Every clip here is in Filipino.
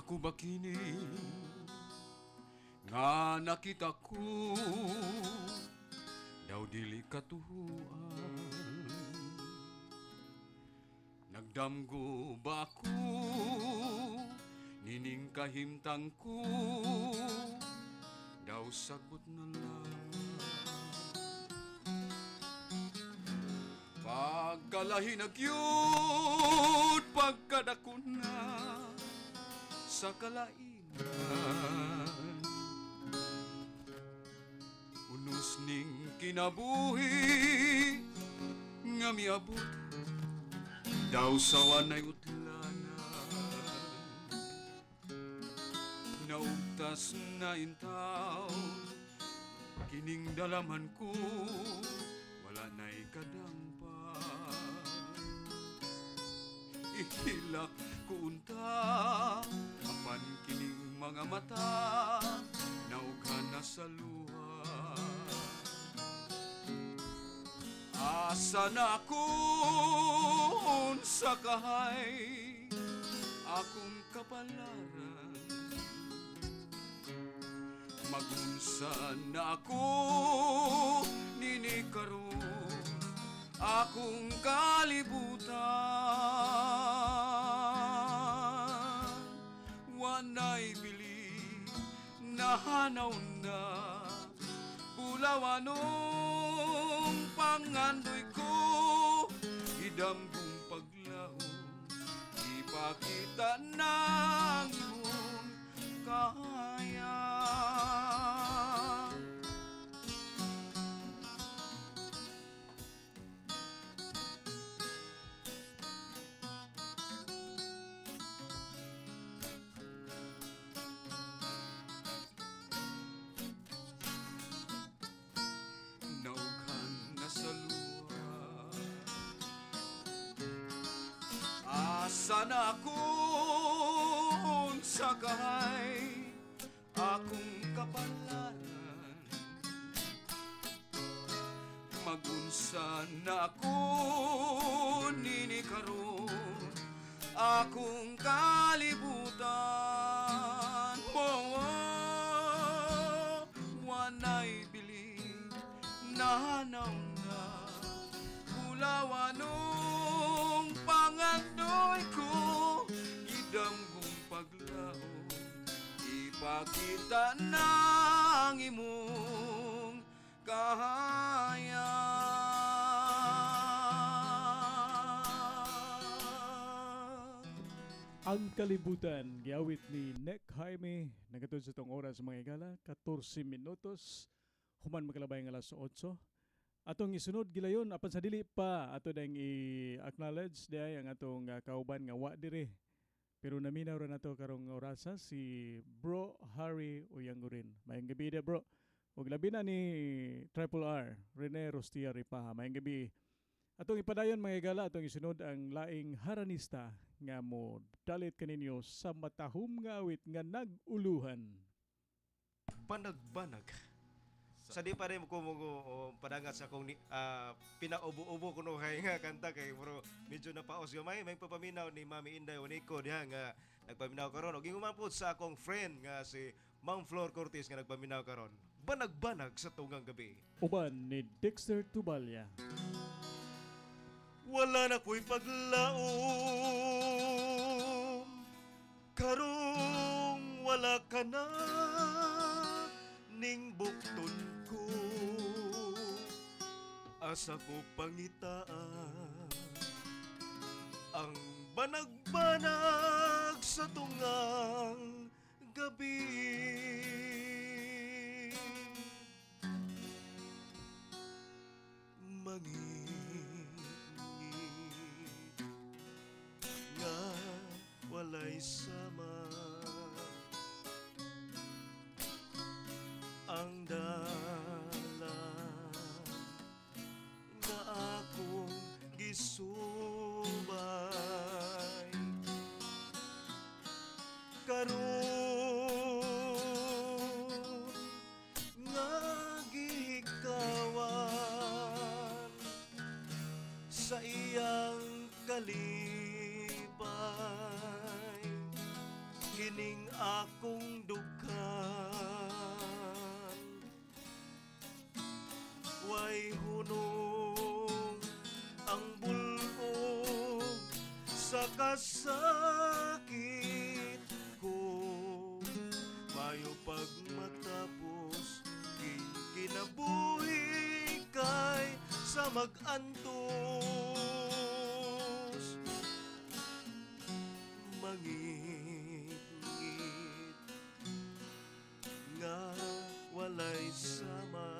Ako ba kini nga nakita ko daw dili katuhuan? Nagdamgo ba ko nining kahimtang ko daw sagot na lang? Pagkalahi nagyud pagkadako na sa kalainan, unos ning kinabuhi nga miabot daw sa wanay utlanan. Naugtas na intaw kining dalaman ko, wala na'y kadampan. Ihilak ko unta apan kining mga mata naughan na sa luha. Asa na akong sa kahay akong kapalaran, magunsa na ako nini karon akong kalibutan. Wanay bili nahanaw na bulawanong pangandoy ko, idambong paglaong ipakita ng iyong kaya. Naughan na sa luha, asa na akong sa kahay akong kapalaran, magunsa na ako nini karon akong kalibutan. Wanay bili nahanaw na bulawanong pangandoy ko, idanggong paglao ipakita ng imong kahaya. Ang kalibutan, giawit ni Nick Jaime, nagatod sa itong oras mga igala, 14 minutos, human makalabay ng alas 8. Atong isunod gilayon, apan sa dili pa, ato dahil i-acknowledge dahil ang atong kauban nga wa dire. Pero naminaw rin nato karong orasa si Bro Harry Uyangurin. Mayang gabi na bro. Huwag labi na ni Triple R, Rene Rostia Ripaha. Mayang gabi. Atong ipadayon mga igala, atong isunod ang laing haranista nga mo dalit kaninyo sa matahum nga awit nga naguluhan. Banag-banag. Sa di pa rin ko padangat sa akong pinaubo-ubo ko no kay nga kanta kay bro medyo napaos gamay may papaminaw ni Mami Inday Oniko diha nga nagpaminaw karon og inguman po sa akong friend nga si Ma'am Flor Cortez nga nagpaminaw karon. Banag-banag sa tunggang gabi. Uban ni Dexter Tubalya. Wala na ko'y paglaom, karong wala ka na, ning bukton ko, asa ko pangitaan, ang banag-banag sa tungang gabi. Nga walay sama ang dala nga akong gisubay karon nga gikawan sa iyang kalipay kining akong dughan. Way hunong ang bulog sa kasakit ko, mayo pag matapos kinabuhi kay sa mag-antos. Mangit-ngit nga walay sama,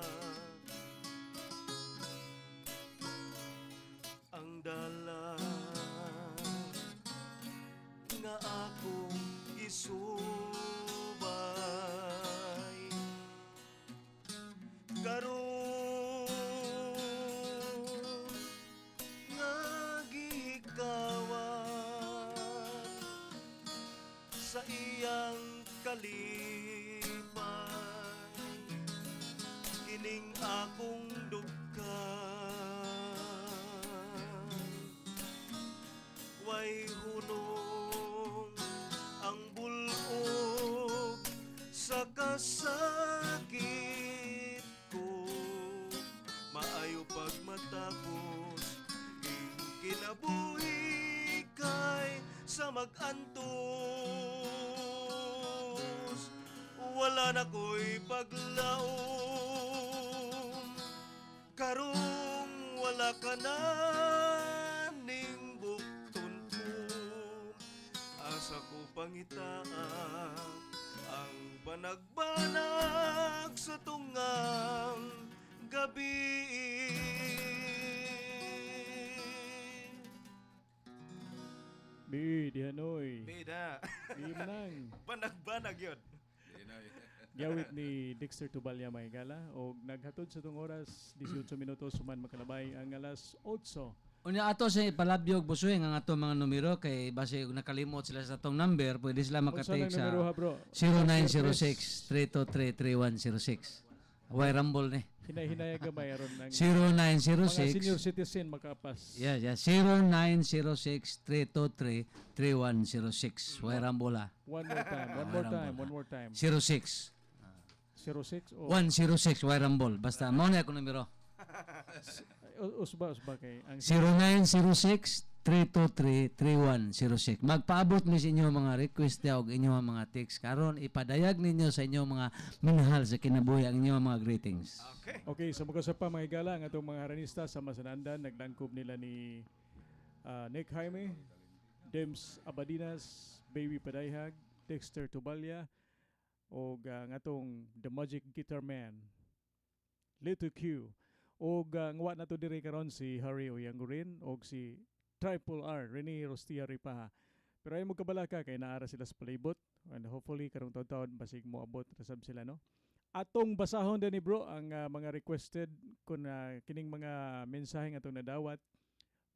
ang dala nga akong isubay. Karon nga gikawan sa iyang kalipay, kining akong dughan. Way hunong ang bulog sa kasakit ko, maayo pag matapos kinabuhi kay sa mag-antos. Wala na ko'y paglaom, karong wala ka na ning bukton-tum. Asa ko pangitaan ang banag-banag sa tungang gabi. Bi, di Hanoy. Bida, Di manang. banag-banag yun. Gawit ni Dexter Tubalya may gala o naghatod sa itong oras 18 minutos suman makalabay ang alas 8. Unya ato sa palabyog busuing ang ato mga numero kay base kung nakalimot sila sa atong number, pwede sila makatake sa numero ha bro? 0906-323-3106. Way rumble ni. Hinay-hinaya gamay aron ng mga 0906 senior citizen makapas. Yeah, 0906-323-3106. Way rumble ha. One more time. 06 06 o 106 way rumble. Basta mo na ako numero. usba kay ang 0906-323-3106. Magpaabot ni sa inyo mga request o inyong mga text karon ipadayag ninyo sa inyong mga minahal sa kinabuhi ang inyong mga greetings. Okay, sa mga pa mga higala ang atong mga haranista sa Masanandan nagdangkob nila ni Nick Jaime, Dems Abadinas, Baby Padayhag, Dexter Tubalya o ang atong The Magic Guitar Man, Little Q. O ngwa na to diri karon si Harry Oyangurin o si Triple R, Rene Rostia Ripaha. Pero ay mo kabalaka kay naara sila sa palibot and hopefully karong taon basig mo abot rasab sila no. Atong basahon din ni bro ang mga requested kun kining mga mensahe nga atong nadawat.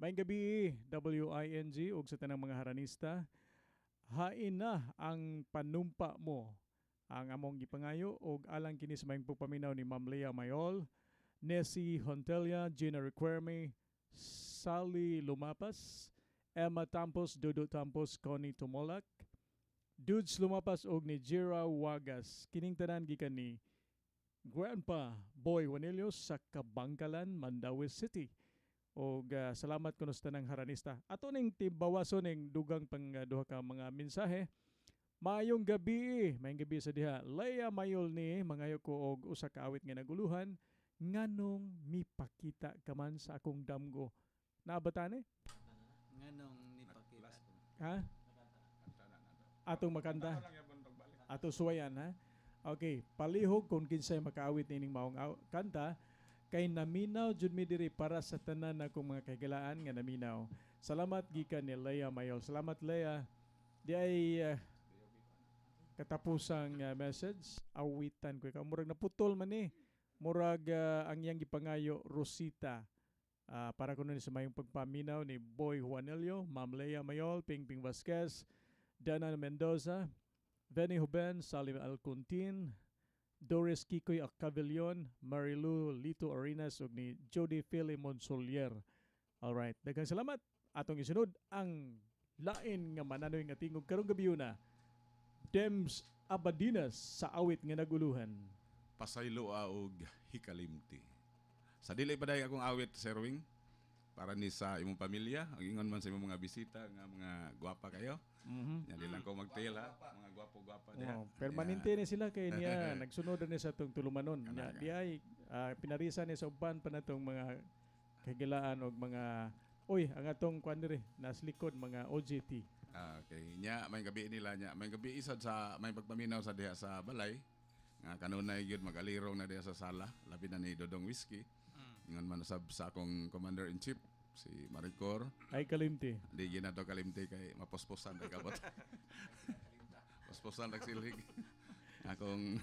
Maayong gabi WING ug sa tanang mga haranista. Hain na ang panumpa mo. Ang among gipangayo og alang kini sa maayong pagpaminaw ni Ma'am Lea Mayol, Nessie Hontelia, Gina Requerme, Sally Lumapas, Emma Tampos, Dodo Tampos, Connie Tumolak, Dudes Lumapas og ni Jira Wagas. Kining tanan gikan ni Grandpa Boy Juanilio sa Kabangkalan, Mandawi City. Og salamat kuno sa tanang haranista. Ato ning tibawason ning dugang pang duha ka mga mensahe. Mayong gabi sa diha. Lea Mayol ni mangayo ko og usa ka awit nga naguluhan. Nganong mipakita ka man sa akong damgo. Nabatane? Nganong nipakita. Ha? Atong makanta. Ato suwayan ha. Okay, palihog kung kinsay makaawit nining maong kanta kay naminaw jud mi diri para sa tanan akong mga kahigalaan nga naminaw. Salamat gikan ni Lea Mayol. Salamat Lea. Di ay katapusang message awitan ko ikaw murag naputol man ni. Murag ang iyang gipangayo Rosita. Para kuno ni sa mayong pagpaminaw ni Boy Juanilio, Ma'am Lea Mayol, Pingping Vasquez, Dana Mendoza, Benny Huben, Salim Alcuntin, Doris Kikoy Acavillon, Marilu Lito Arenas ug ni Jody Filimon Solier. Alright, daghang salamat. Atong isunod ang lain nga mananoy nga tingog karong gabi na. Dems Abadinas sa awit nga naguluhan. Pasaylo og hikalimti. Sa dili pa dayon akong awit, Sir Wing, para ni sa imong pamilya, ang ingon man sa imong mga bisita nga mga gwapa kayo. Yan di lang ko magtail ha, mga gwapo-gwapa diha. Oh, permanente ni sila kay niya nagsunod ni sa tong tulumanon. Nya di ay pinarisa ni sa uban pa natong mga kagilaan og mga ang atong kuan diri nas likod mga OJT. Okay, nya may gabi nila nya, may gabi isad sa may pagpaminaw sa diha sa balay. Nga kanunay gyud magalirong na diha sa sala, labi na ni Dodong Whiskey. Ingon man sa akong Commander in Chief si Maricor. Ay kalimti. Di ginato kalimti kay maposposan ta kabot. Posposan nagsilig. Akong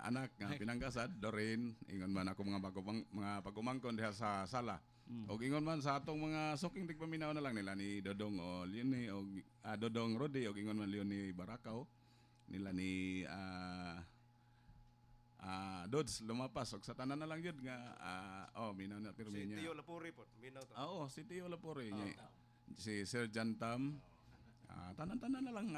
anak nga pinanggasad Doreen, ingon man ako mga pagumangkon diha sa sala. Og ingon man sa atong mga suking tigpaminaw na lang nila ni Dodong o Leonie o Dodong Rodi og ingon man Leonie Barakaw nila ni Dods lumapas og sa tanan na lang yun nga minaw na pero Si niya. Tio Lapuri po, minaw to. Si Tio Lapuri niya. Si Sir Jantam tanan-tanan na lang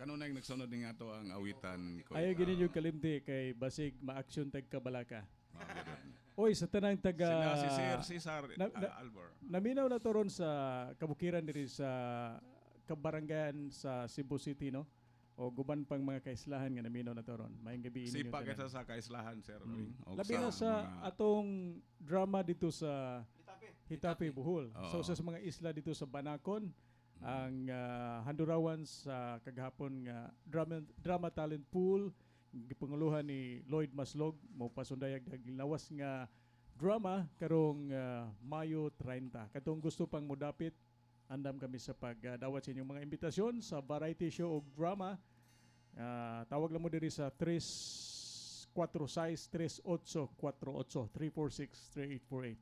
kanunay nagsunod ni nga to ang awitan ko. Ayaw gini yung kalimti kay basig ma-action tag kabalaka. Gidon. Oy, sa tanang taga Sila si Sir Cesar na- Albor. naminaw na to ron sa kabukiran diri sa kabarangayan sa Cebu City, no? O guban pang mga kaislahan nga naminaw na to ron. Maayong gabi ninyo Sipa tanan. kita sa kaislahan, Sir Wing. Og Labi na sa mga- atong drama dito sa Itapi. Hitapi, Bohol. Oo. So sa mga isla dito sa Banacon, ang handurawan sa kagahapon nga drama talent pool gipanguluhan ni Lloyd Maslog mo pasundayag lawas nga drama karong Mayo 30. Katong gusto pang modapit andam kami sa pagdawat sa inyong mga imbitasyon sa variety show o drama. Tawag lang mo diri sa 346-3848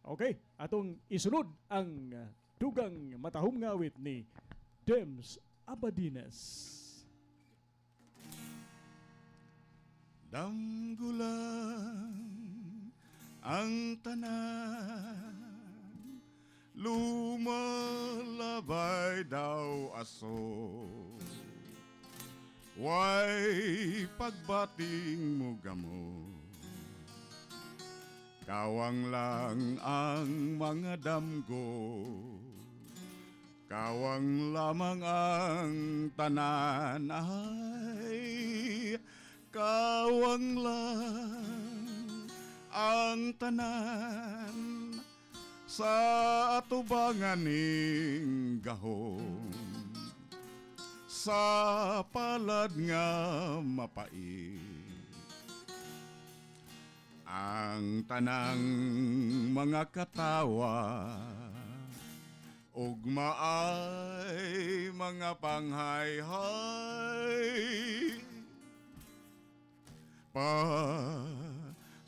Okay, atong isunod ang dugang matahom nga awit ni Dems Abadinas. Damgulan ang tanan, lumalabay daw aso. Way pagbating mo gamo, kawang lang ang mga damgo, kawang lamang ang tanan ay kawang lang ang tanan sa atubangan ning gahom sa palad nga mapait ang tanang mga katawa ug maay mga panghayhay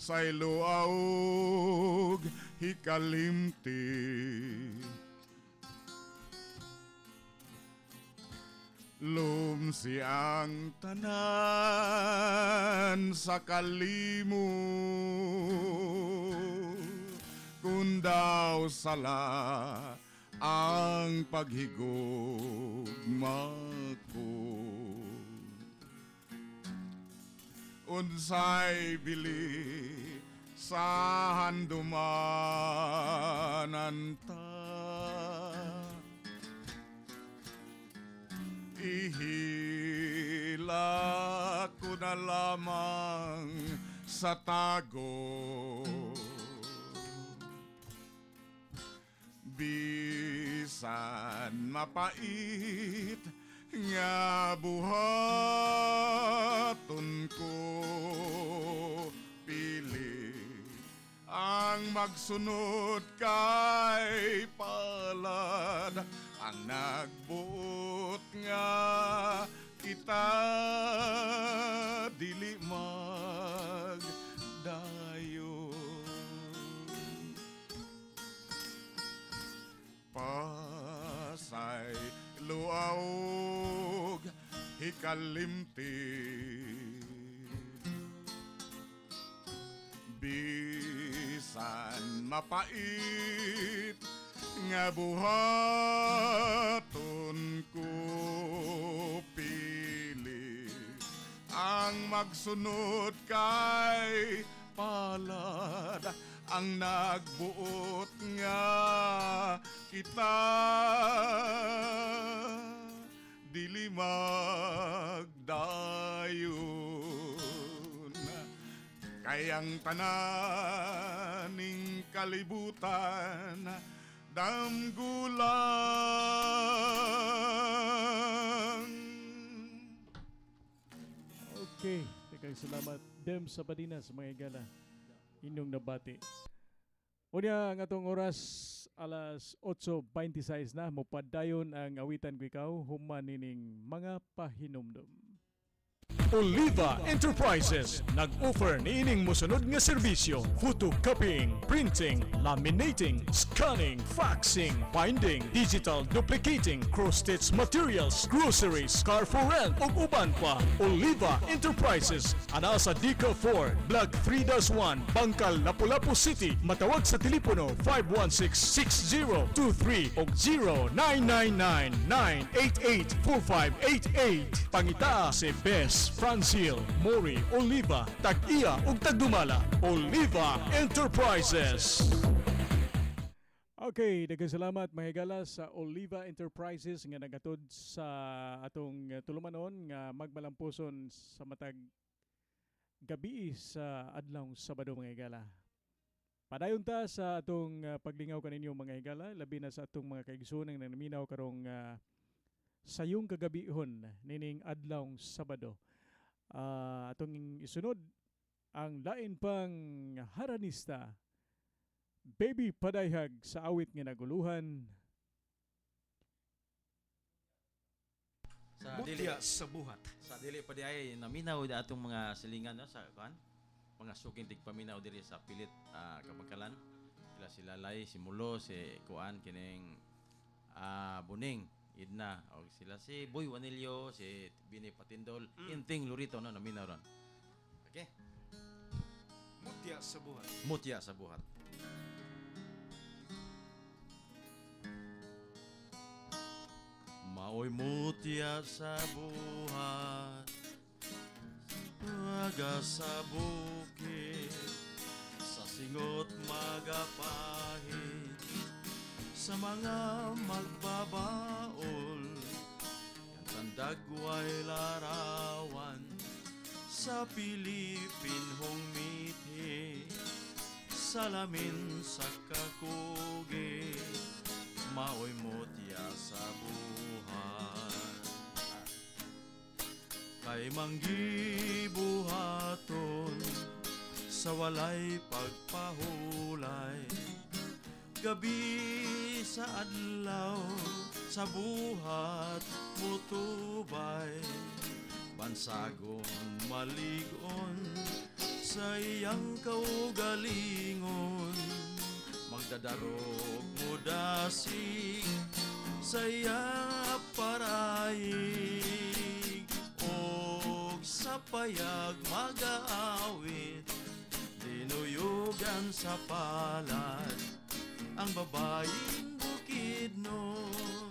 saylo aog hikalimti lumsi ang tanan sa kalimo kung daw sala ang paghigugma ko unsay bili sa handumanan ta ihila ko na lamang sa tago bisan mapait nga buhaton ko pili ang magsunod kay palad ang nagbuot nga kita dili magdayo pasay luaog hikalimti bisan mapait nga buhaton ko ang magsunod kay palad ang nagbuot nga kita dili magdayon kayang tananing kalibutan damgulang. Okay, daghang salamat Dem sa Badina sa mga igala inyong nabati. Unya ang atong oras alas 8:26 na mopadayon ang awitan ko ikaw human nining mga pahinumdum. Oliva Enterprises nag-offer niining mosunod nga serbisyo: photocopying, printing, laminating, scanning, faxing, binding, digital duplicating, cross-stitch materials, groceries, car for rent ug uban pa. Oliva Enterprises ana sa Dica 4, Block 3-1, Bangkal, Lapu-Lapu City. Matawag sa telepono 516-6023 ug 0999-988-4588. Pangita si Best Francil, Mori, Oliva, Tag-iya ug Tagdumala. Oliva Enterprises. Okay, daghang salamat mga higala sa Oliva Enterprises nga nagatod sa atong tulumanon nga magmalampuson sa matag gabi sa adlaw Sabado mga higala. Padayon ta sa atong paglingaw kaninyo mga higala, labi na sa atong mga kaigsunan nga naminaw karong sayong kagabihon nining adlaw Sabado. Atong isunod ang lain pang haranista, Baby Padayhag sa awit nga naguluhan. Sa Mutya sa buhat. sa dili pa di ay naminaw da atong mga silingan no sa kan mga suking tigpaminaw diri sa pilit Kabangkalan. Sila Lalay, si Mulo, si Kuan kining Buning Idna o sila si Boy Wanilio, si Bini Patindol, Inting Lurito no naminaw ron. Okay? Mutya sa buhat. Mutya sa buhat. Maoy mutya sa buhat, aga sa bukid, sa singot magapahid, sa mga magbabaol, yan sandagway larawan, sa Pilipin hong mithi, salamin sa kakugi, maoy mutya sa buhat. Kay manggibuhaton sa walay pagpahulay, gabi sa adlaw sa buhat mutubay, bansagon maligon sa iyang kaugalingon, magdadarog mudasig sa iyang paraig, og sa payag mag-aawit dinuyugan sa palad ang babayeng bukidnon.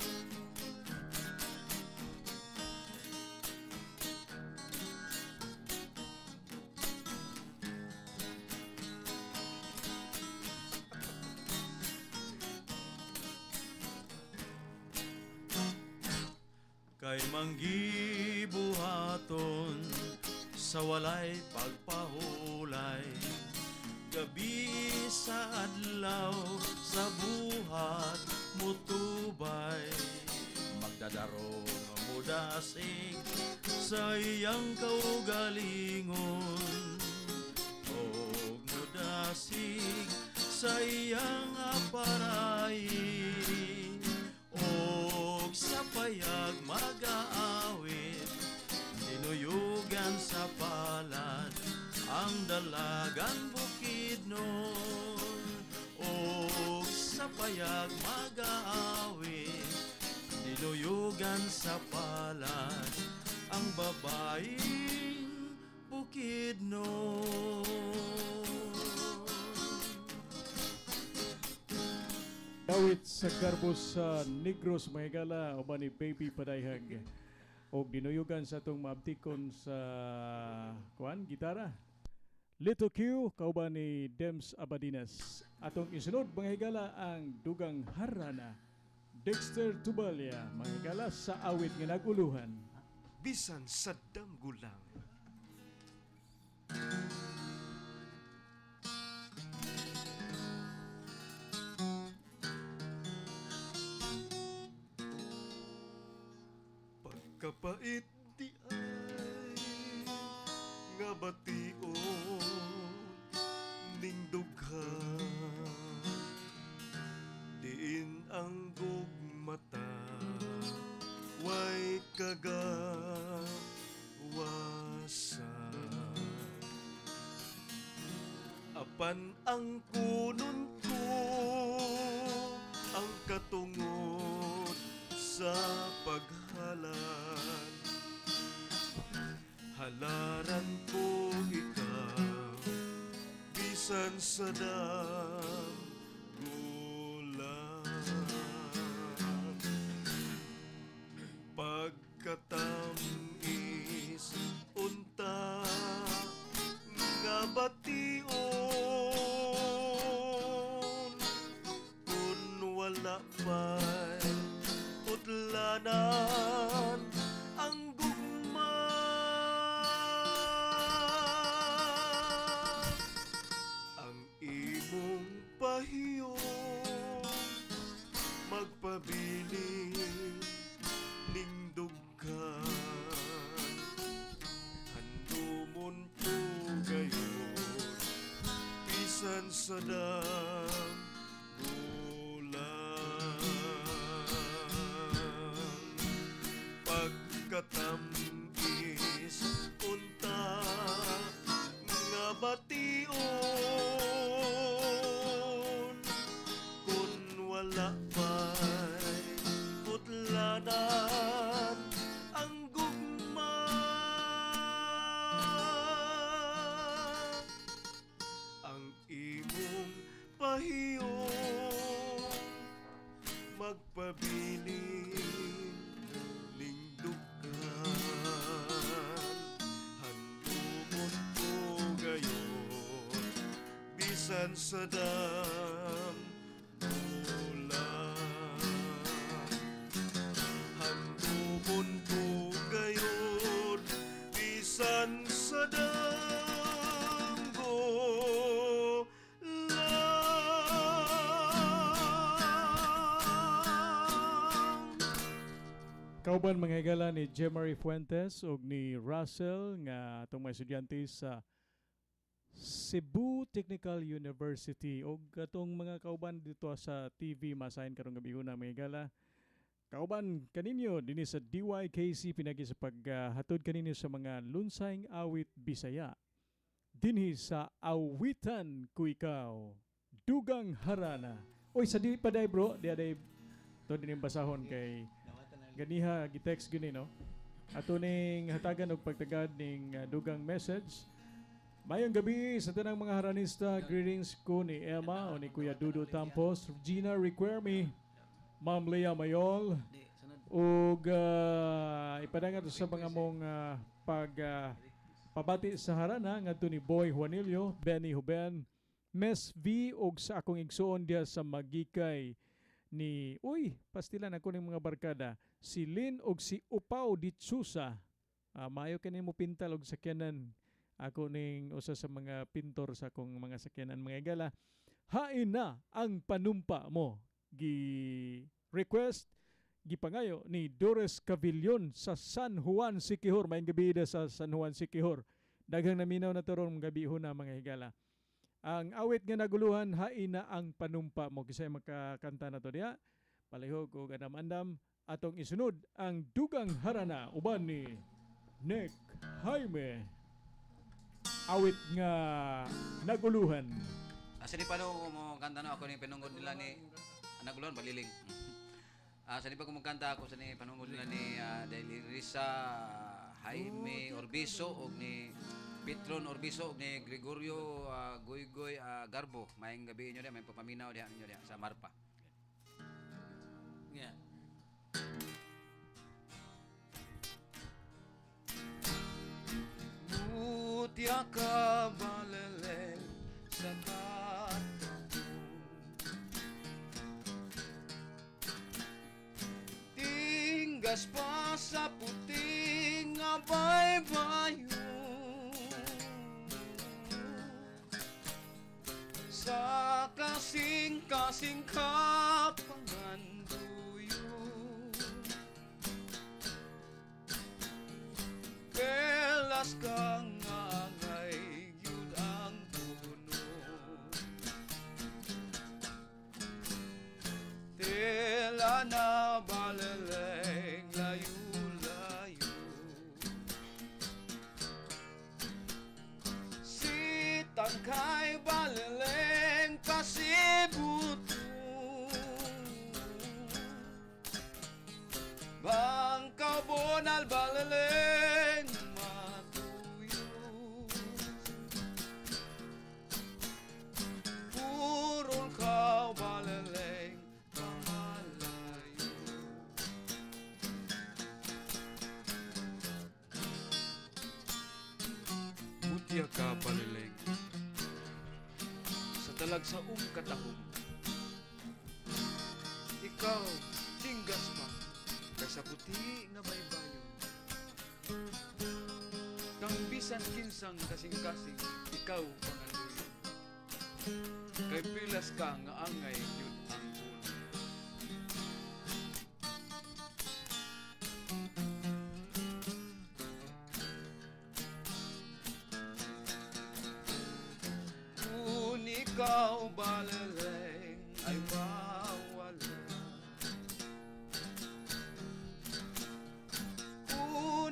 Kay manggibuhaton sa walay pagpahulay, gabi sa adlaw sa buhat mutubay, magdadarong mudasig sa iyang kaugalingon, og mudasig sa iyang aparaig, og sa payag mag-aawit dinuyugan sa palad ang dalagan bukidnon, og sa payag mag-aawit dinuyugan sa palad ang babayeng bukidnon. Dawit sa Garbos sa Negros Mahigala o ba ni Baby Padayhag. o ginuyugan sa atong maabtikon sa kuan gitara. Lito Q kauban ni Dems Abadinas. Atong isunod mga higala ang Dugang Harana. Dexter Tubalia mga higala sa awit nga naguluhan. Bisan sa damgulang. Pagkapait di ay nga bation ning dughan diin ang gugmata way kagawasan apan ang kunun ko ang katungod sa paghalan halaran ko ikaw bisan sa dagulan pagkatamis unta nga bation kun wala pa'y utlanan ang gugma ang imong pahiyon magpabiling ning dughan handumon ko gayon bisan sa pagkatamis unta nga bation kun wala pa'y utlanan ang gugma ang imong pahiyon magpabiling bisan sa damgulan handumon ko gayon bisan sa Kauban mga higala ni Jemary Fuentes ug ni Russell nga atong mga estudyante sa Cebu Technical University ug atong mga kauban dito sa TV masahin karong gabi una mga higala. Kauban kaninyo dinhi sa DYKC pinagi sa paghatod kaninyo sa mga lunsayng awit Bisaya. Dinhi sa Awitan Ko Ikaw, Dugang Harana. Oy sa di pa day bro, di aday to din basahon kay ganiha gi-text gini no. Ato ning hatagan og pagtagad ning dugang message. Mayong gabi sa tanang mga haranista. Greetings ko ni Emma o ni Kuya Dudo Tampos, Regina Requerme, Ma'am Lea Mayol, ug ipadangat sa mga mong pabati sa harana ngadto ni Boy Juanillo, Benny Huben, Mes V ug sa akong igsuon diha sa Magikay ni pastilan ako ning mga barkada si Lin og si Upaw Ditsusa. Maayo kani mo pintal og sakyanan. Ako ning usa sa mga pintor sa akong mga sakyanan mga igala. Hain na ang panumpa mo. Request gipangayo ni Doris Cavillon sa San Juan Siquijor. Maayong gabi sa San Juan Siquijor. Daghang naminaw na turon gabi na mga higala. Ang awit nga naguluhan, hain na ang panumpa mo. Kisay makakanta na to diya. Palihog o ganam-andam. Atong isunod ang Dugang Harana. Uban ni Nick Jaime. Awit nga naguluhan. Sa di pa mo kanta na ako ni pinungod nila ni naguluhan, baliling. Sa di pa ko magkanta ako sa ni panungod nila ni Daily Risa, Jaime Orbiso o ni Petron Orbiso ni Gregorio Goygoy Garbo. Maayong gabi inyo diya, may papaminaw diha ninyo diha sa Marpa. Yeah. Butya ka baleleng sa tinggas pa sa puting nga baybayo sa kasing-kasing kapanganduyo kelas kang angay yun ang puno tela na baleleng layo-layo si tangkay baleleng pasibuto bangkaw bonal baleleng matuyo purol kaw baleleng pamalayo butya ka baleleng sa talagsaong katahom ikaw tinggas pa sa puti nga baybayo kang bisan kinsang kasing-kasing ikaw pangaluyo kay pilas ka nga angay yun ang puno kung ikaw baleleng ay mawala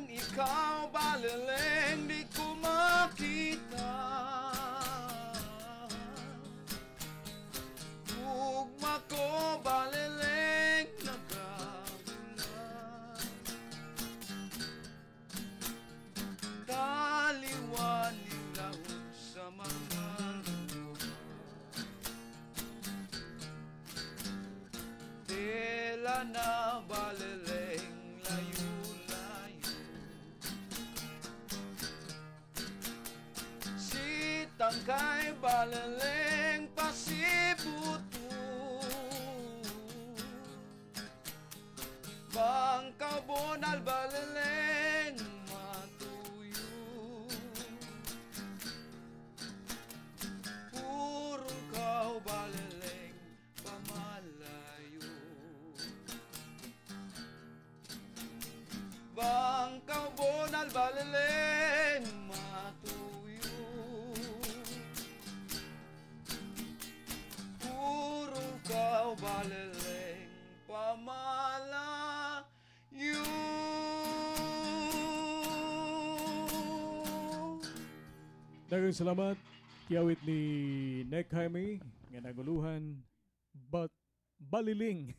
ikaw baleleng di ko makita ugma ko baleleng nagabulan taliwan nilaw sa mga tela na baleleng layo tangkay baleleng pasibuto bangkaw bonal baleleng matuyo puro kaw baleleng pamalayo bangkaw bonal baleleng matuyo ikaw baleleng pamalayo Daghang salamat kiawit ni Nick Jaime nga naguluhan but Baliling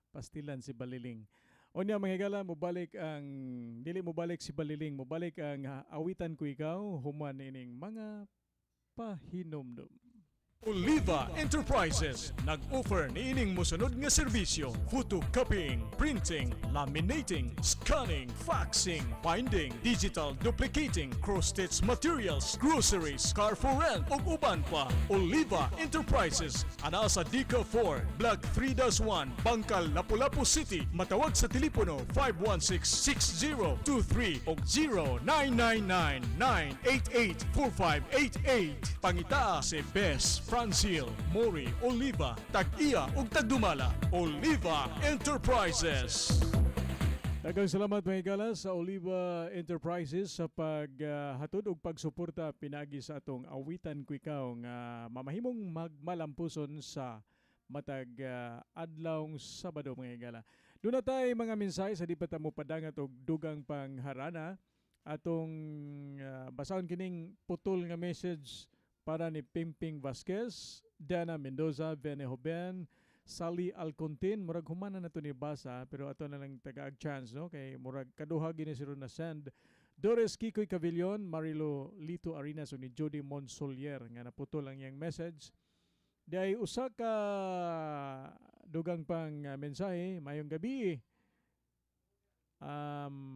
pastilan si Baliling. Onya mga higala mobalik ang dili mobalik si Baliling, mobalik ang awitan ko ikaw human ining mga pahinomdom. Oliva Enterprises nag-offer niining mosunod nga serbisyo: photocopying, printing, laminating, scanning, faxing, binding, digital duplicating, cross-stitch materials, groceries, car for rent ug uban pa. Oliva Enterprises ana sa Dica 4, Block 3-1, Bangkal, Lapu-Lapu City. Matawag sa telepono 516-6023 ug 0999-988-4588. Pangita si Best Francil Mori Oliva, Tag-iya ug Tagdumala. Oliva Enterprises. Daghang salamat mga higala sa Oliva Enterprises sa paghatod ug pagsuporta pinagi sa atong awitan ko ikaw nga mamahimong magmalampuson sa matag adlawng Sabado mga higala. Doon na tayo mga mensahe sa di pa ta mo padangat og dugang pangharana atong basahon kining putol nga message para ni Pimping Vasquez, Dana Mendoza, Vene Hoben, Sally Alcontin. Murag humana na ito ni basa pero ato na lang taga-ag chance no kay murag kaduha gini siro na send. Doris Kikoy Cavillon, Marilo Lito Arinas ni Jody Monsolier nga naputol ang iyang message. Day usa ka dugang pang mensahe mayong gabi.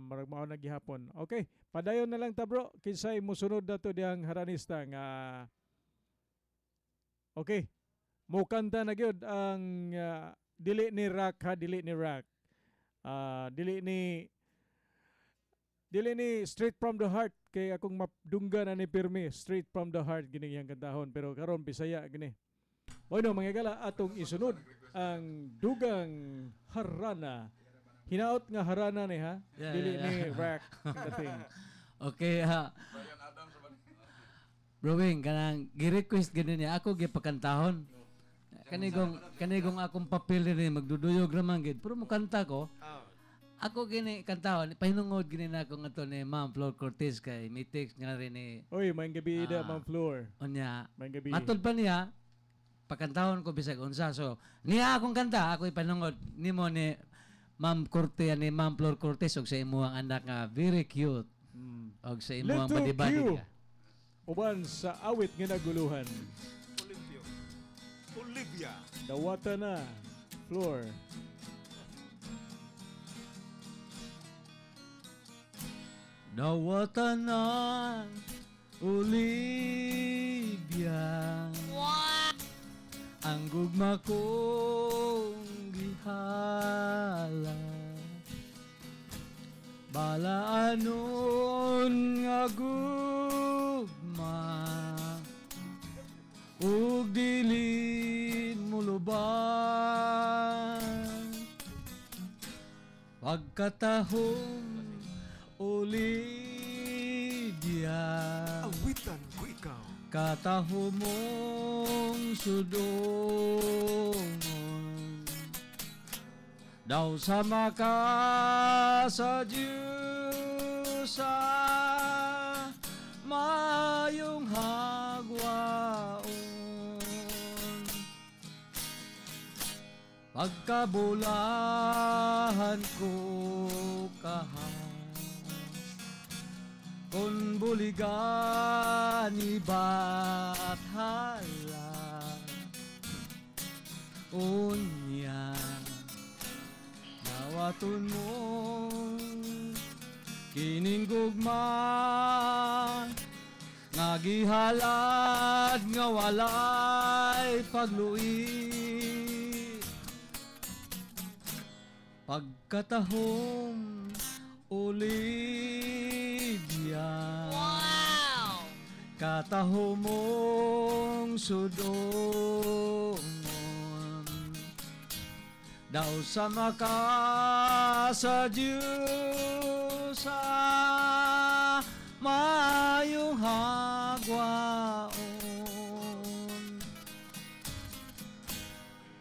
Marag mao na gihapon. Okay, padayon na lang ta bro. Kinsay mosunod na to diyang haranista nga okay. Mukanta na gyud ang dili ni rock ha, dili ni rock. Dili ni straight from the heart kay akong mapdunggan na ni pirmi straight from the heart gini yang kantahon pero karon Bisaya gini. Bueno mga gala atong isunod ang dugang harana. Hinaot nga harana ni ha. Yeah, Dili yeah, ni yeah. rock kating. Okay, Bro Wing, kanang gi-request gani niya ako gipakantahon. Kanigong akong papel rin magduduyog raman gid. Pero mo kanta ko. Ako gini kantahon, pahinungod gini na ako nga ni Ma'am Flor Cortez kay Mitix nga rin ni Oy, maayong gabi ida Ma'am Floor. Onya. Maayong gabi. Matod pa niya pakantahon ko bisag unsa. So, niya akong kanta, ako ipanungod nimo ni Ma'am Cortez ni Ma'am Flor Cortez og sa imuhang anak nga very cute. Og sa imuhang Little badi-badi Q. ka. Uban sa awit nga naguluhan. Olivia. Dawata na. Floor. Dawata na Olivia. Ang gugma kong gihala. Balaanon nga gugma ug dilin mo lubang pagkatahong Olivia Awitan ko ikaw. kataho mong sudongon daw sama ka sa Diyos sa mayong hagwaon pagkabulahan ko kaha kung buligan iba't hala unya nawaton mo kining gugma nga gihalad nga walay pagluit pagkatahom Olivia. Wow! Kataho mong sudongon daw sama ka sa Diyos sa mayong hagwaon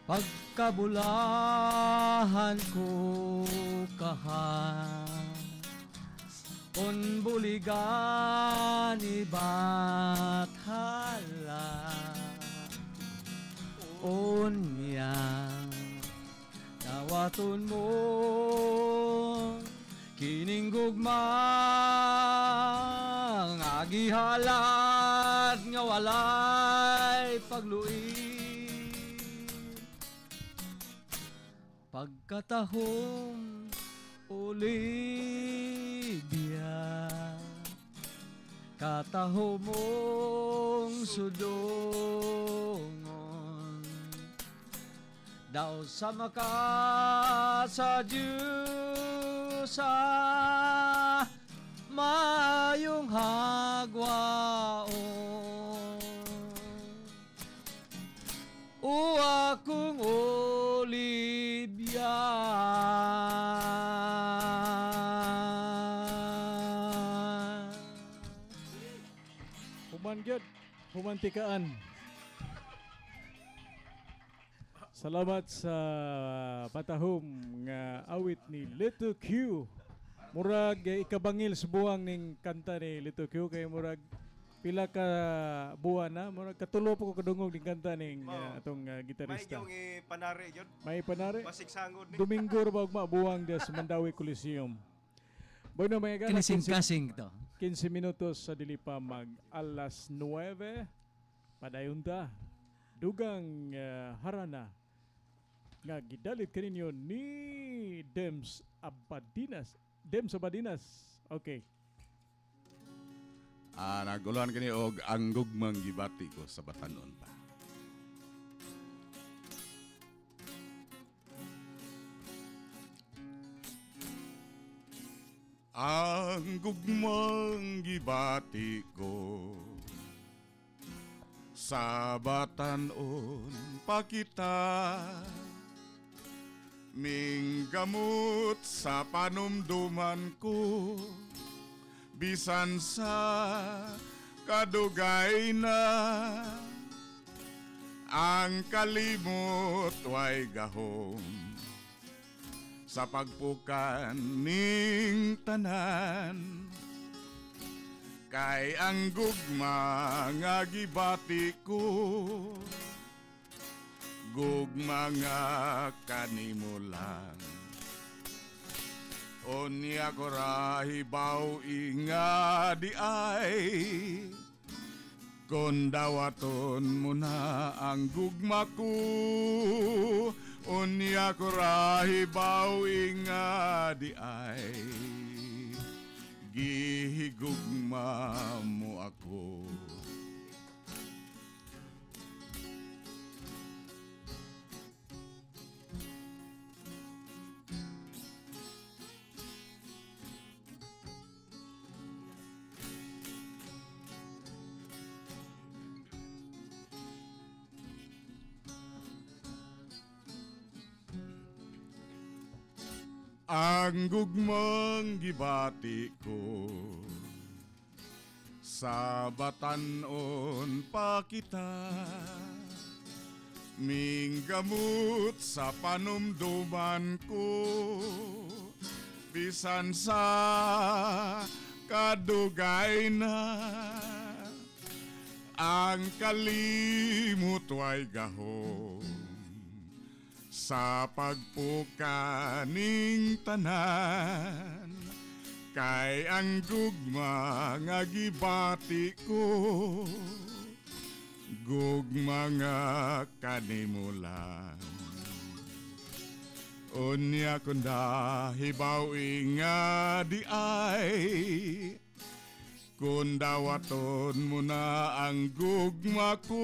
pagkabulahan ko kahan kung buligan iba't hala unya nawaton mo kining gugma nga gihalad nga walay pagluit pagkatahong Olivia kataho mong sudongon daw sama ka sa Diyos sa mayong hagwaon o akong Olivia Human gyud, humantikaan. Salamat sa patahom nga awit ni Little Q. Murag ikabangil sa buwang ning kanta ni Little Q kay murag pila ka buwan na, murag katulo po ko kadungog ning kanta ning atong May gitarista. yung panari yun. May panari. Basig sangod ni. Domingo ra ba mabuwang dia sa Mandawi Coliseum. Bueno, mga gana, kinising-kasing to 15 minutos sa dili pa mag alas 9 padayon ta dugang harana nga gidalit kaninyo ni Dems Abadinas Dem Sabadinas. Okay. Naguluhan kini og ang gugmang gibati ko sa batanon pa. Ang gugmang gibati ko sa batanon pa kita, minggamot sa panumduman ko, bisan sa kadugay na, ang kalimot way gahom sa pagpukan ning tanan, kay ang gugma nga gibati ko, gugma nga kanimo lang. Onya ko rahibaw inga di ay, kung dawaton mo na ang gugma ko. Onya ko rahibaw inga di ay, gihigugma mo ako. Ang gugmang gibati ko sa batanon pa kita, minggamot sa panumduman ko, bisan sa kadugay na, ang kalimot way gahom sa pagpukaning tanan, kay ang gugma nga gibati ko, gugma nga kanimo lang. Unya kung dahibaw nga di ay, kung dawaton mo na ang gugma ko,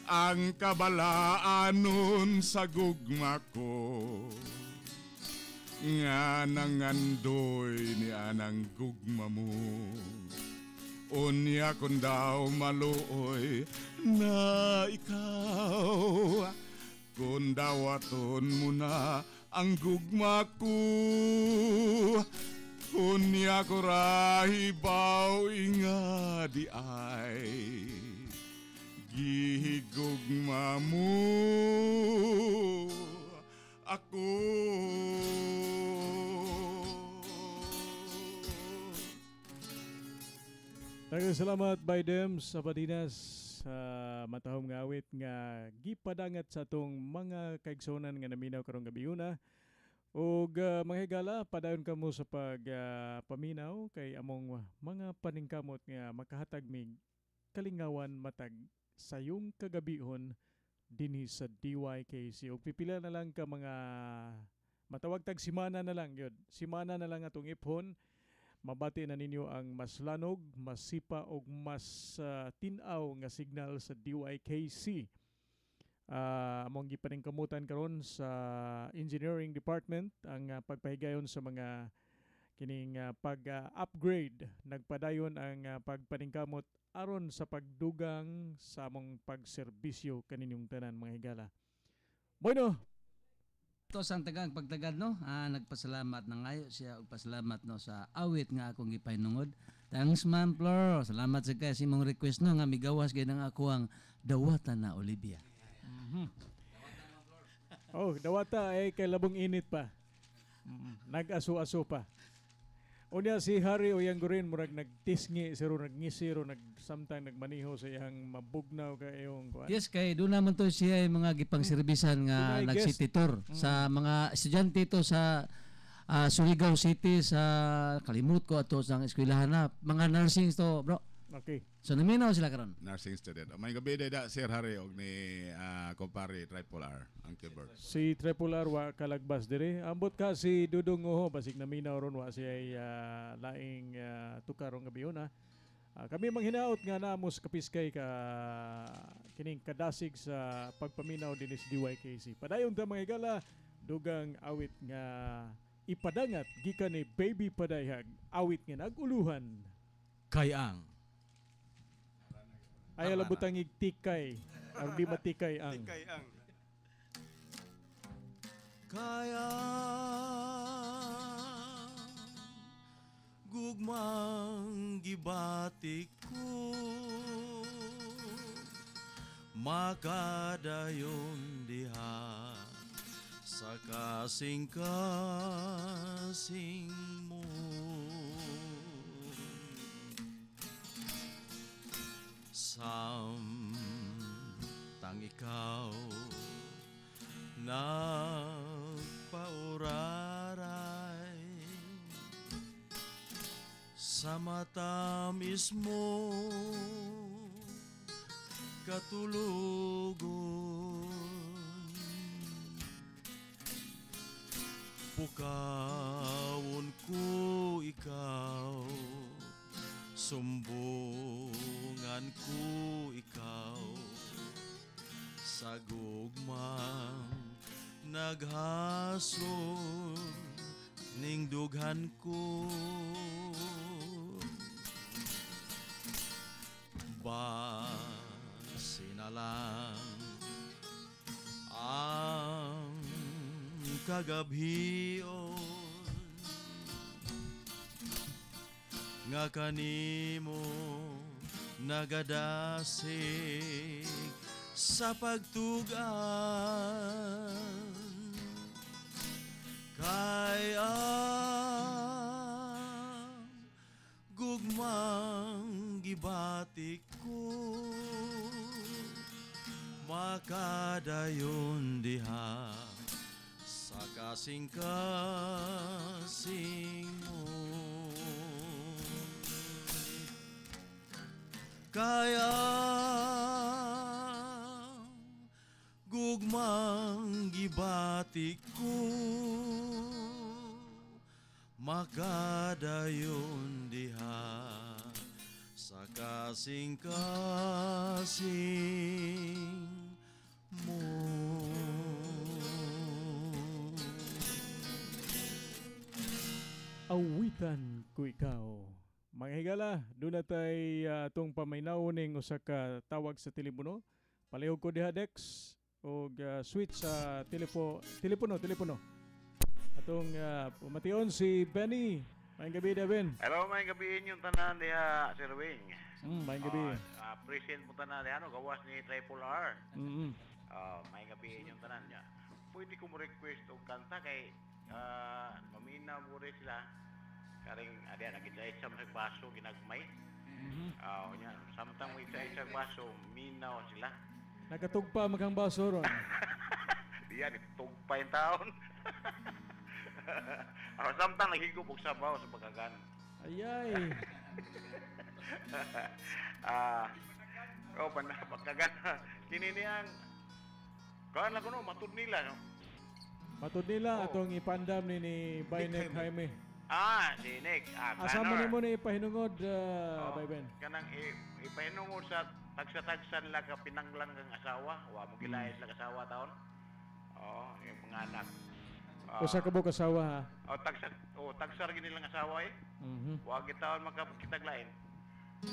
ang kabalaanon sa gugma ko, nga nangandoy ni anang gugma mo. Unya kung daw maluoy na ikaw, kung dawaton mo na ang gugma ko, unya ko rahibaw inga di ay, gihigugma mo ako. Daghang salamat by Dem Sabadinas sa matahom nga awit nga gipadangat sa atong mga kaigsonan nga naminaw karong gabiuna. Ug mga higala, padayon kamo sa paminaw kay among mga paningkamot nga makahatag mig kalingawan matag sayong kagabihon dinhi sa DYKC. Ug pipila na lang ka mga matawag tag simana na lang yun. Simana na lang atong iphon. Mabati na ninyo ang mas lanog, mas sipa ug mas tinaw nga signal sa DYKC. Among gipaningkamutan karon sa engineering department ang pagpahigayon sa mga kining pag-upgrade. Nagpadayon ang pagpaningkamot aron sa pagdugang sa among pagserbisyo kaninyong tanan mga higala. Bueno, ito sang tagang pagtagad no, nagpasalamat na ngayo siya ug pasalamat no sa awit nga akong gipahinungod. Thanks man Flor, salamat sa kay imong request no nga migawas gid ang ako ang dawata na Olivia. Oh, dawata ay kay labong init pa. Nag-aso-aso pa. Unya si Harry Oyangurin murag nagtisngi siro nagngisi nag sometime nagmaniho sa iyang mabugnaw kayong kuan. Yes, kay doon naman to siya ay mga gipang serbisan nga nag-city tour sa mga estudyante to sa Surigao City sa kalimut ko ato sa eskwelahan na mga nursing to bro. Okay. So naminaw sila karon. Nursing student. May gabi da Sir Harry og ni kumpare Triple R ang Gilbert. Si Triple R wa kalagbas dire. Ambot ka si Dudong Oho basig naminaw ron wa siya laing tukarong gabi na. Kami manghinaot nga namos kapiskay ka kining kadasig sa pagpaminaw dinhi sa DYKC. Padayon ta mga igala dugang awit nga ipadangat gikan ni Baby Padayhag, awit nga naguluhan. Kayang. Ay labutang igtikay, ang di matikay ang. Tikay ang. Kaya gugmang gibatik ko makadayon diha sa kasing-kasing mo. Samtang ikaw nagpauraray sa mata mismo katulugon. Pukawon ko ikaw, sumbungan ko ikaw, sa gugmang naghasol ning dughan ko. Base na lang ang kagabhion nga kanimo nagadasig sa pagtugan. Kaya gugmang gibatik ko makadayon diha sa kasing-kasing mo. Kaya gugmang gibatik ko makadayon diha sa kasing-kasing mo. Awitan ko ikaw. Mga higala, doon na tayo itong pamaynaw ning usa ka tawag sa telepono. Palihog ko diha Dex o switch sa telepono. Atong pumation si Benny. Mayang gabi da Ben. Hello, may gabi yung tanan diha, Sir Wing. Mayang gabi. Present po tanan diha, no? Gawas ni Triple R. May gabi yung tanan niya. Pwede ko mo request og kanta kay maminaw mo rin sila. Karing adiya nagisa-isa sa baso ginagmay. Nya samtang mo isa-isa baso minaw sila. Nagatugpa maghang baso ron. Diya nitugpa yung taon. Samtang nagigop og sabaw sa pagkagan. Ayay. Pagkagan. Kini niyang kan lang kuno matud nila no. Matud nila atong ipandam ni Baynek Jaime. Si Nick. Asa mo nimo ni ipahinungod Bay Ben? Kanang ipahinungod sa tagsa-tagsan la ka pinanglang kang asawa. Wa mo gilayas la asawa taon. Yung mga anak. Usa ka buk asawa ha. Tagsar gini lang asawa eh. Wa gitaon magkapitaglain.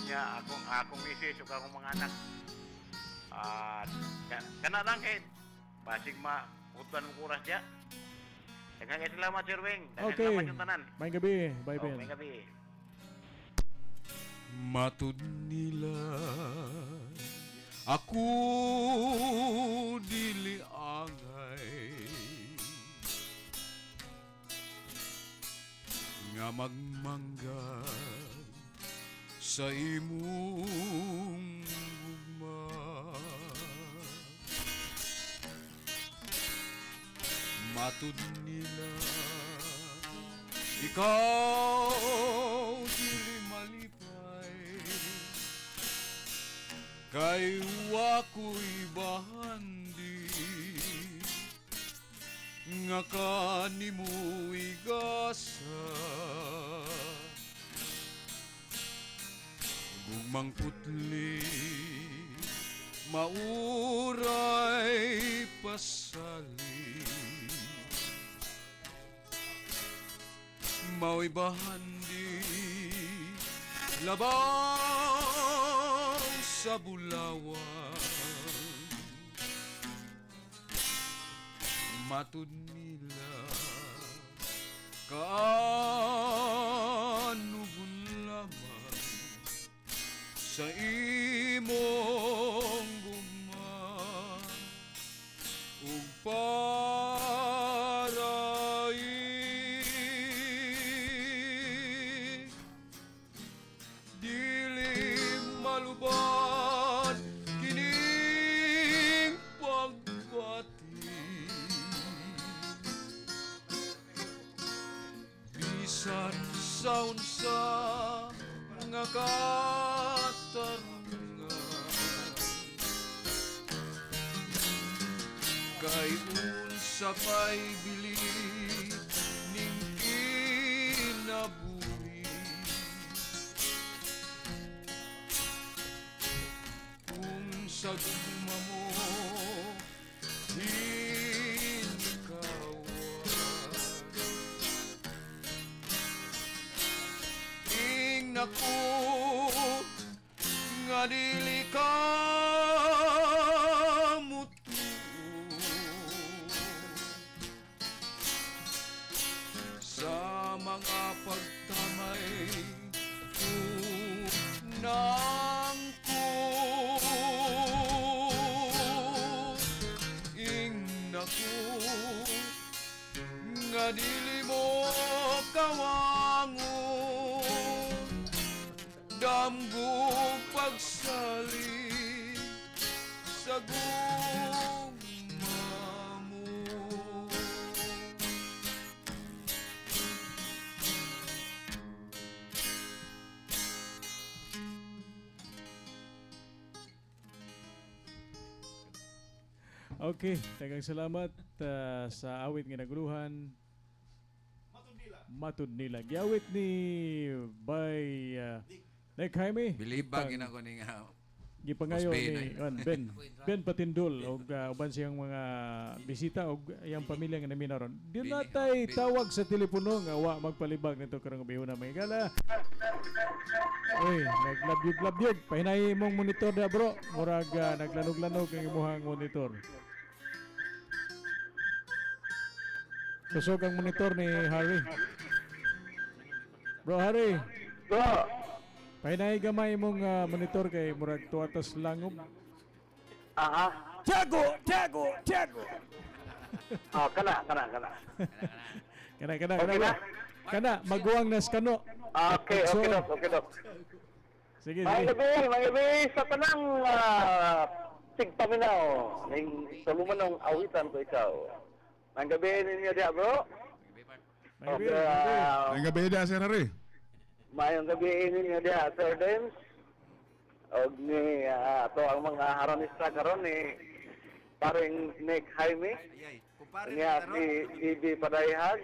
Nya akong misis ug akong mga anak. Kana lang kay basig utan mo oras dia. Daghang salamat Sir Wing. Okay. Salamat yung tanan. May gabi, Bay Ben. May gabi. Matud nila ako dili angay nga magmanggay sa imong gugma. Matud nila ikaw dili malipay kay wako'y bahandi nga kanimu'y gasa gugmang putli mauray pasali mau'y bahandi labaw sa bulawan matud nila kaano lamang sa imong gugma ug paray dili maluban kining pagbati bisan sa unsa nga katarungan kay unsa pa'y bili ning kinabuhi kung sa gugma mo naku nga dili ka mutu sa mga pagtamay kunang ko ing naku nga dili mo kawangon damgo pagsali sa gugma mo. Okay, daghang salamat sa awit nga naguluhan. Matud nila. Giawit ni by Nick Jaime. Bilibag ginako ning gipangayo ni Ben Patindol og uban siyang mga bisita og iyang pamilya nga naminaw ron. Di natay tawag sa telepono nga wa magpalibag nito karong bihuna may gala. Oy, naglabyog-labyog. Pahinay imong monitor da bro. Murag naglanog-lanog ang imong monitor. Kusog ang monitor ni Harry. Bro Harry. Bro. Pahinay gamay mong monitor kay murag tuwatas langom. Aha. Tiago. Kana. Kana maguwang nas kano. Okay, dok. Sige. Magabi sa tanang tigpaminaw ning tuluman ng awitan ko ikaw. Ang gabi ninyo diya, bro. Ang gabi diya, Sir Harry. Mayong gabi ninyo diya, Sir Dems. O ni ato ang mga haranista karon ni paring Nick Jaime. Niya si DB Padayhag.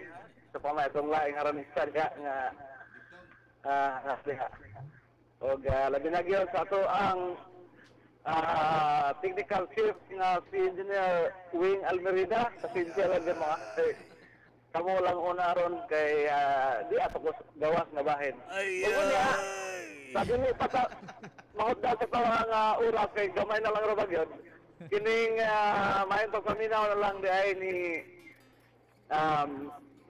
Sa pamay itong laing haranista diya nga diha. O labi na gyud sa ato ang technical chief nga si Engineer Wing Almerida kasi siya lang din mga kamo lang una ron kay di ato ko gawas nga bahin. Sabi ni pata mahudda sa tawa nga oras kay gamay na lang ra gyud. Kining maayong pagpaminaw na lang di ay ni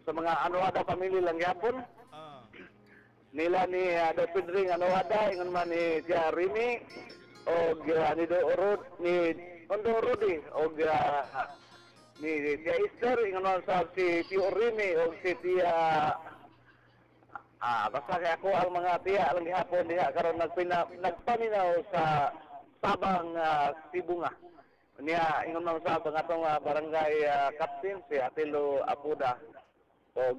sa mga Anuada family lang yapon. Nila ni Dapidring Anuada ingon man ni Tia Rimi o ni Ondo Rudy o ni Tia Esther ingon sa si Tio Rimi o si Tia basta kaya ako ang mga tiya lang gihapon diha karon nagpaminaw sa Tabang Sibunga niya ingon man sa atong barangay captain si Atilo Apuda o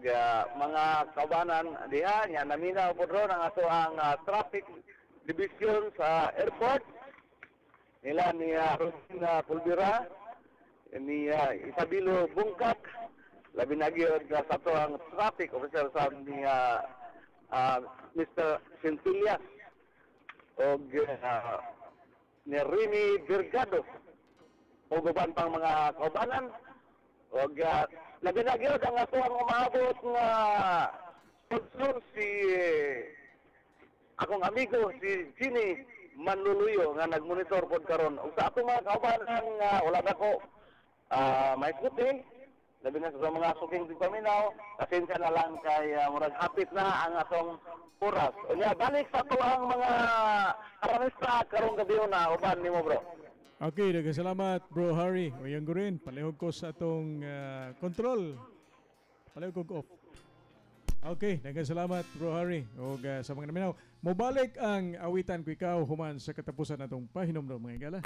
mga kabanan diha niya naminaw po ron ang ato ang traffic division sa airport nila ni Rosina Pulvira, ni Isabilo Bungkak, labi na gyud sa ato ang traffic officer sa ni Mr. Centilias o ni Rini Virgado o uban pang mga kaubanan o labi na gyud ang ato ang umabot nga sponsor si akong amigo si Ginny Manluluyo nga nagmonitor pod karon ug sa ato mga kaubanan nga wala na ko may kuti labi na sa mga suking tigpaminaw pasensya na lang kay murag hapit na ang atong oras unya balik sa ato ang mga aranista karong gabi na uban nimo bro. Okay, salamat bro Harry. O yan ko rin, palihog ko sa atong control. Palihog ko off. Okay, salamat bro Harry. O sa mga naminaw, mobalik ang awitan ko ikaw human sa katapusan natong pahinomdom mga igala.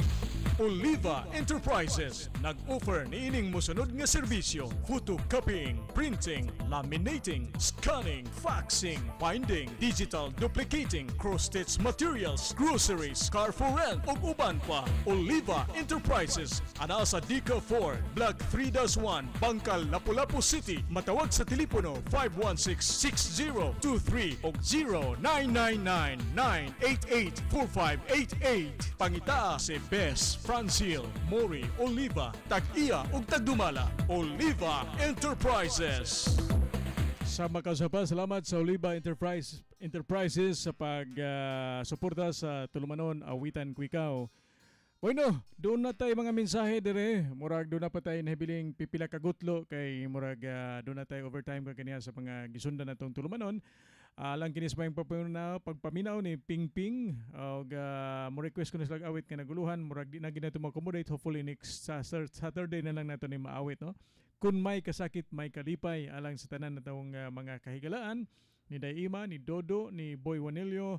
Oliva Enterprises nag-offer ni ining mosunod nga serbisyo: photocopying, printing, laminating, scanning, faxing, binding, digital duplicating, cross-stitch materials, groceries, car for rent ug uban pa. Oliva Enterprises ana sa Dica 4, Block 3-1, Bangkal, Lapu-Lapu City. Matawag sa telepono 516-6023 ug 0999-988-4588. Pangita si Best Francil Mori Oliva, tag-iya ug tagdumala. Oliva Enterprises. Sa makasapa, salamat sa Oliva Enterprises sa pag-suporta sa Tulumanon Awitan ko ikaw. Bueno, doon na tayo mga mensahe dire. Murag doon na pa tayo nahibiling pipila kagutlo kay murag doon na tayo overtime ka kaniya sa mga gisundan natong Tulumanon. Alang kinis ba yung pagpaminaw ni Ping Ping mo request ko na silang awit nga naguluhan murag di na ginato mo-accommodate hopefully next Saturday na lang nato ni maawit no. Kun may kasakit may kalipay alang sa tanan natong mga kahigalaan ni Daima, ni Dodo, ni Boy Wanilio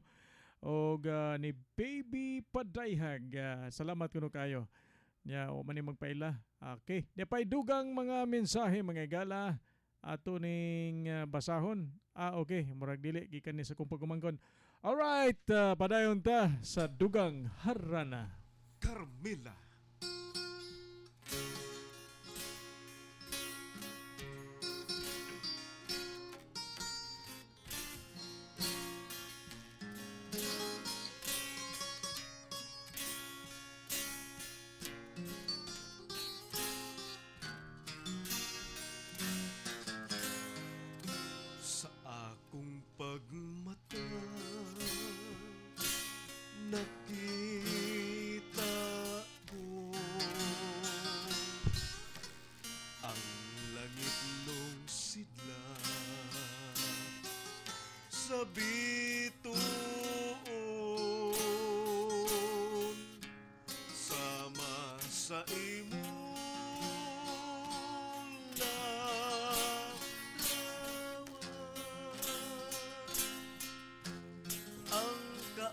og ni Baby Padayhag. Salamat kuno kayo. Nya o man magpaila. Okay, depay dugang mga mensahe mga igala ato ning basahon. Okay, murag dili gikan ni sa kung pagumangkon. Alright, padayon ta sa dugang harana. Carmela. Pagmata nakita ko ang langit nung sidla sa bituon sama sa imo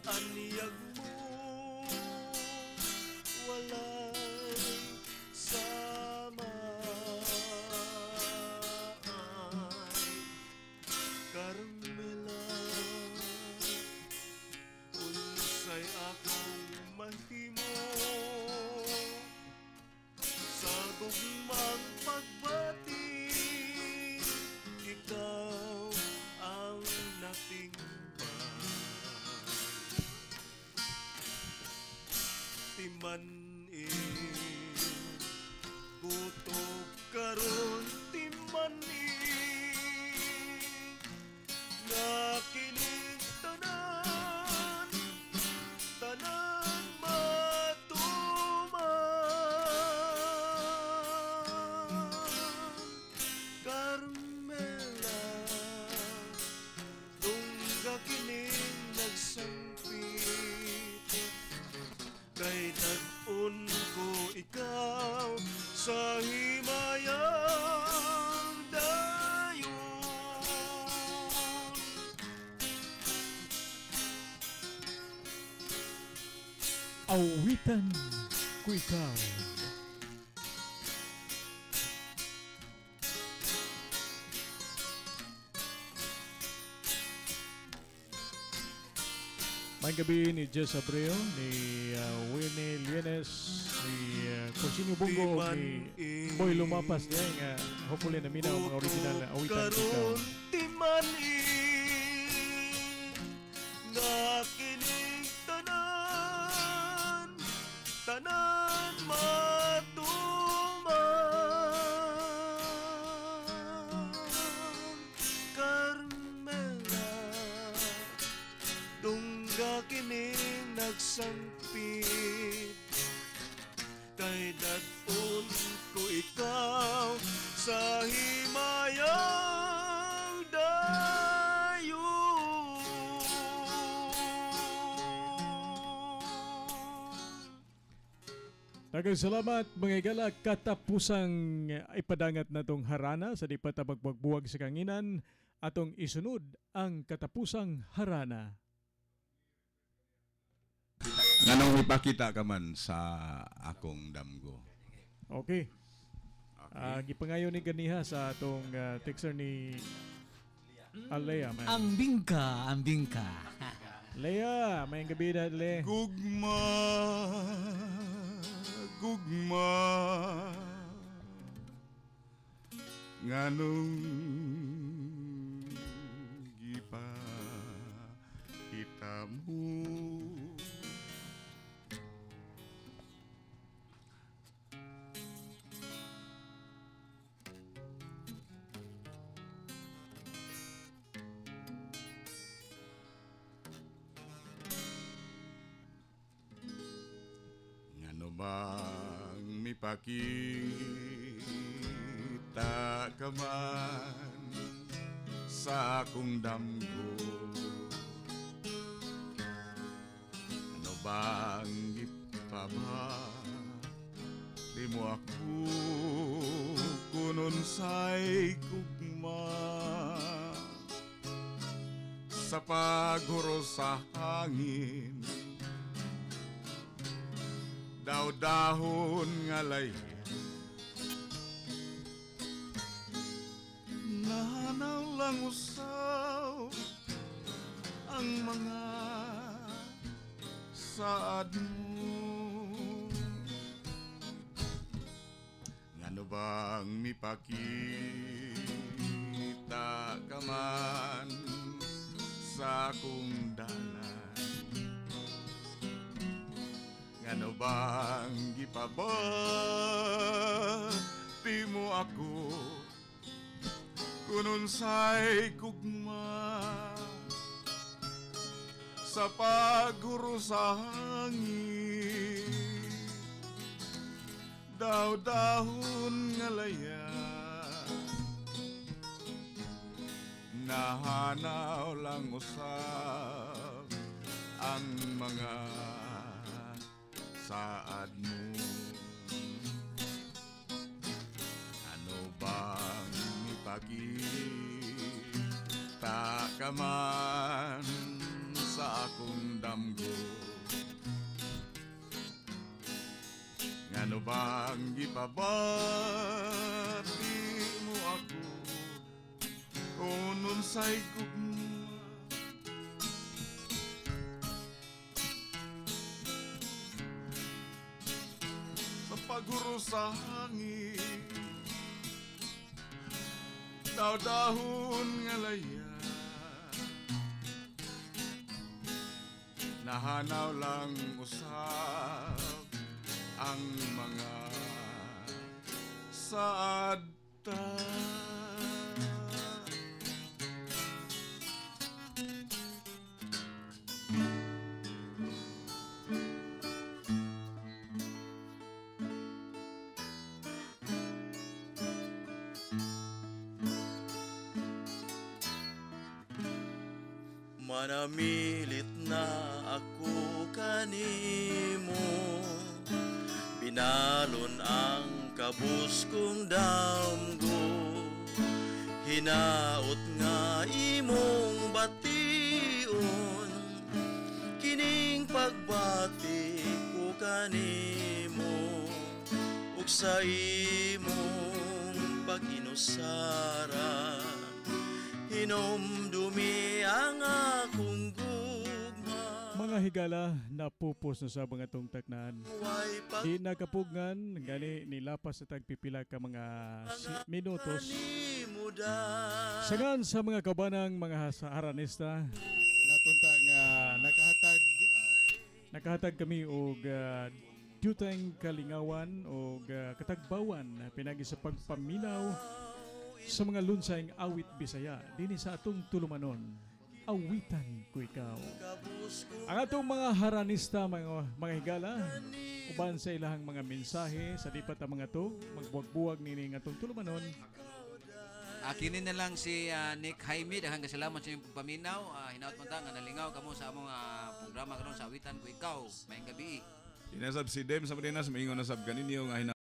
aniyag mo walay sama Carmela unsay akong mahimo sa gugmang pagbati ikaw ang natingba timan kutob karon timan nakinig tanan matuman Carmela tungga kining nagsangpit kay nag-un ko ikaw sa himayang dayon. Awitan ko ikaw. May gabi ni Jess Abreu, ni Winnie Lienes, ni Consinio Bungo, ni Boy Lumapas niya nga hopefully na minaw mga original na awitan ikaw. Timan nga kining tanan matuman Carmela tungga kining nagsangpit kay dadun ko ikaw sa himayang dayo. Daghang salamat mga igala, katapusang ipadangat na tong harana sa di pa tabagbuwag sa kanginan atong isunod ang katapusang harana. Nganong ipakita ka man sa akong damgo. Okay. Gipangayo ni ganiha sa atong texter ni Alea. Ang bingka. Lea, may gabi na Le. Gugma nganong ipakita mo bang mipakita ka man sa akong damgo? Ano bang ipabali mo ako kunon sa'y gugma sa paghuro sa hangin? Daw-dahon nga layin nahanaw lang usaw ang mga saad mo. Ngano bang mipakita ka man sa akong dalan? Ngano bang gipabati mo ako kunon sa'y gugma sa paghuro sa hangin? Daw-dahon nga laya nahanaw lang usab ang mga saad mo. Ano bang ipakita ka man sa akong damgo? Ngano bang ipabati mo ako kunon sa'y gugma paghuro sa hangin? Daw-dahon nga laya nahanaw lang usab ang mga saad ta. Manamilit na ako kanimo, binalon ang kabus kong damgo, hinaot nga imong bation, kining pagbati ko kanimo, ug sa imong pag-inusara, hinomdumi ang akong gugma. Mga higala napupos na sa mga tong taknan. Di nakapugngan gani nilapas sa tagpipila ka mga minutos. Sangan sa mga kabanang mga haranista natunta nga nakahatag kami og dutang kalingawan o katagbawan pinagi sa pagpaminaw sa mga lunsaing awit Bisaya dinhi sa atong tulumanon. Awitan ko ikaw. Ang atong mga haranista, mga higala, uban sa ilahang mga mensahe sa dipat ang mga to, magbuwag-buwag nini nga atong tulumanon. Kini na lang si Nick Jaime, daghang kasalamat sa inyong pagpaminaw. Hinaut man ta nga nalingaw kamo sa among programa karon sa Awitan ko ikaw. Maayong gabi. Inasab si Dem sa Marinas, maingon na sab kaninyo nga